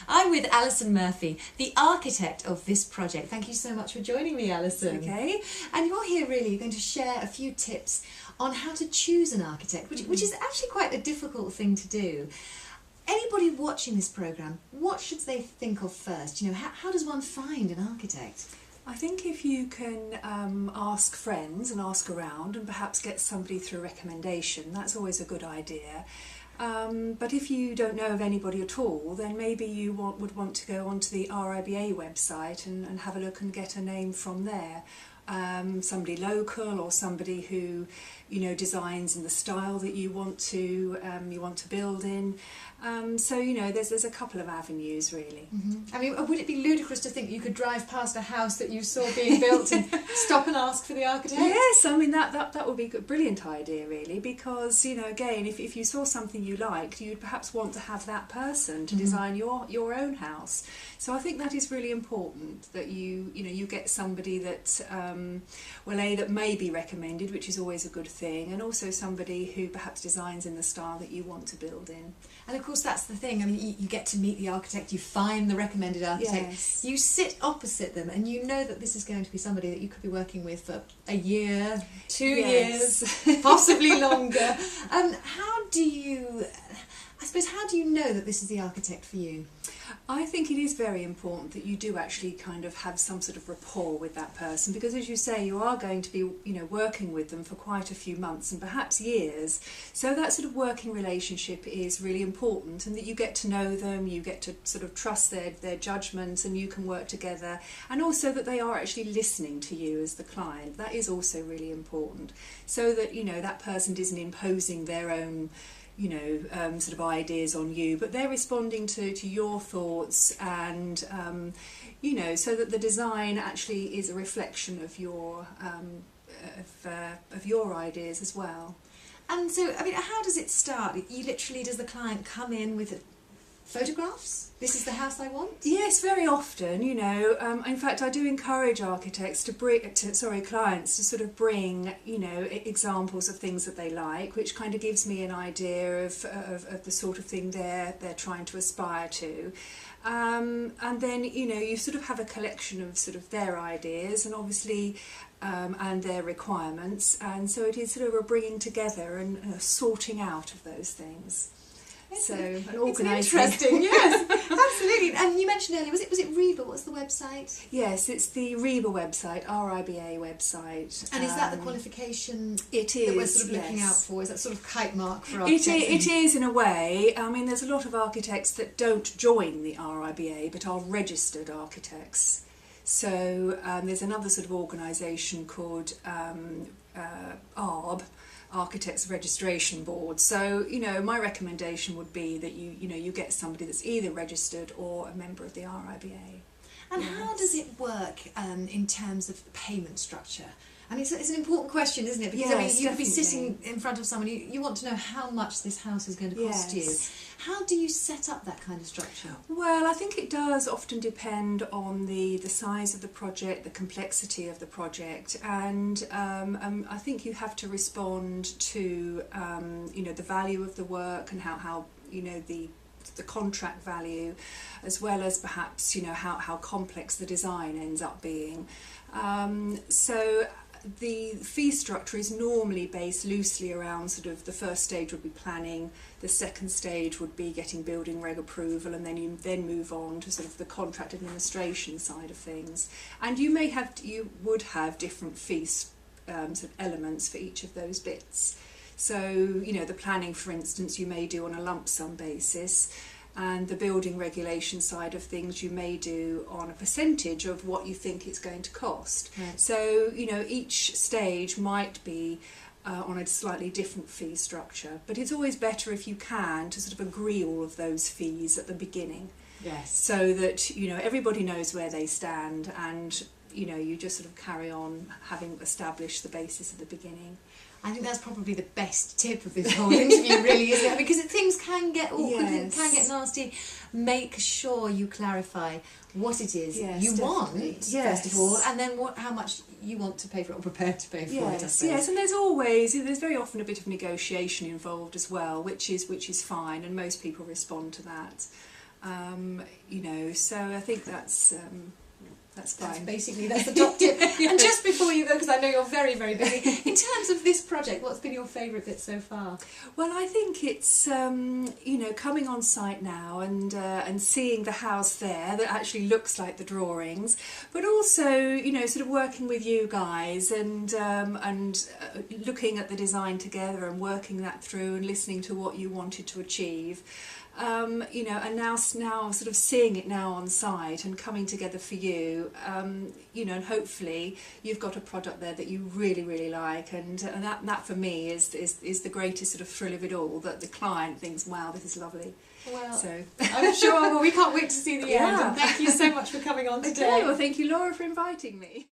I'm with Alison Murphy, the architect of this project. Thank you so much for joining me, Alison. Okay. And you're here really going to share a few tips on how to choose an architect, which is actually quite a difficult thing to do. Anybody watching this programme, what should they think of first? You know, how does one find an architect? I think if you can ask friends and ask around and perhaps get somebody through recommendation, that's always a good idea. But if you don't know of anybody at all, then maybe you would want to go onto the RIBA website and have a look and get a name from there. Somebody local or somebody who, you know, designs in the style that you want to build in. So, you know, there's a couple of avenues really. Mm-hmm. I mean, would it be ludicrous to think you could drive past a house that you saw being built and stop and ask for the architect? Yes, I mean that would be a brilliant idea really, because, you know, again, if you saw something you liked, you'd perhaps want to have that person to design your own house. So I think that is really important, that you get somebody that that may be recommended, which is always a good thing, and also somebody who perhaps designs in the style that you want to build in. And of course that's the thing, I mean, you get to meet the architect, you find the recommended architect, yes. You sit opposite them and you know that this is going to be somebody that you could be working with for a year, 2 yes. years, possibly longer. How do you know that this is the architect for you? I think it is very important that you do actually kind of have some sort of rapport with that person, because as you say, you are going to be, you know, working with them for quite a few months and perhaps years. So that sort of working relationship is really important, and that you get to know them, you get to sort of trust their judgments, and you can work together, and also that they are actually listening to you as the client. That is also really important, so that, you know, that person isn't imposing their own, you know, sort of ideas on you, but they're responding to your thoughts, and you know, so that the design actually is a reflection of your ideas as well. And so, I mean, how does it start? Does the client come in with photographs? This is the house I want? Yes, very often, you know. In fact, I do encourage architects clients to sort of bring, you know, examples of things that they like, which kind of gives me an idea of the sort of thing they're trying to aspire to. And then, you know, you sort of have a collection of sort of their ideas and obviously and their requirements, and so it is sort of a bringing together and a sorting out of those things. So an organising. It's interesting, yes, absolutely. And you mentioned earlier, was it RIBA? What's the website? Yes, it's the RIBA website, RIBA website. And is that the qualification it is, that we're sort of looking out for? Is that sort of kite mark for architects? It is in a way. I mean, there's a lot of architects that don't join the RIBA but are registered architects. So there's another sort of organisation called ARB, Architects Registration Board. So, you know, my recommendation would be that you get somebody that's either registered or a member of the RIBA. And how does it work in terms of payment structure? I mean, it's an important question, isn't it? Because, yes, I mean, you could be definitely. sitting in front of someone, you want to know how much this house is going to cost you. How do you set up that kind of structure? Well, I think it does often depend on the size of the project, the complexity of the project, and I think you have to respond to, you know, the value of the work and how you know, the contract value, as well as perhaps, you know, how complex the design ends up being. So the fee structure is normally based loosely around sort of the first stage would be planning, the second stage would be getting building reg approval, and then you move on to sort of the contract administration side of things. And you would have different fee sort of elements for each of those bits. So, you know, the planning, for instance, you may do on a lump sum basis, and the building regulation side of things you may do on a percentage of what you think it's going to cost. Right. So, you know, each stage might be on a slightly different fee structure, but it's always better if you can to sort of agree all of those fees at the beginning. Yes. So that, you know, everybody knows where they stand, and, you know, you just sort of carry on having established the basis at the beginning. I think that's probably the best tip of this whole interview, really, isn't it? Because things can get awkward, yes. It can get nasty. Make sure you clarify what it is yes, you definitely. want, yes. first of all, and then how much you want to pay for it or prepared to pay for it, I Yes, suppose. yes, and there's very often a bit of negotiation involved as well, which is fine, and most people respond to that. You know, so I think that's fine. That's the top tip. And just before you go, because I know you're very, very busy, in terms of this project, what's been your favourite bit so far? Well, I think it's you know, coming on site now and seeing the house there that actually looks like the drawings, but also, you know, sort of working with you guys and looking at the design together and working that through and listening to what you wanted to achieve. You know, and now sort of seeing it now on site and coming together for you, you know, and hopefully you've got a product there that you really, really like, and that for me is the greatest sort of thrill of it all, that the client thinks, wow, this is lovely. Well, so I'm sure, well, we can't wait to see the end, Yeah. and thank you so much for coming on today. Okay, well, thank you, Laura, for inviting me.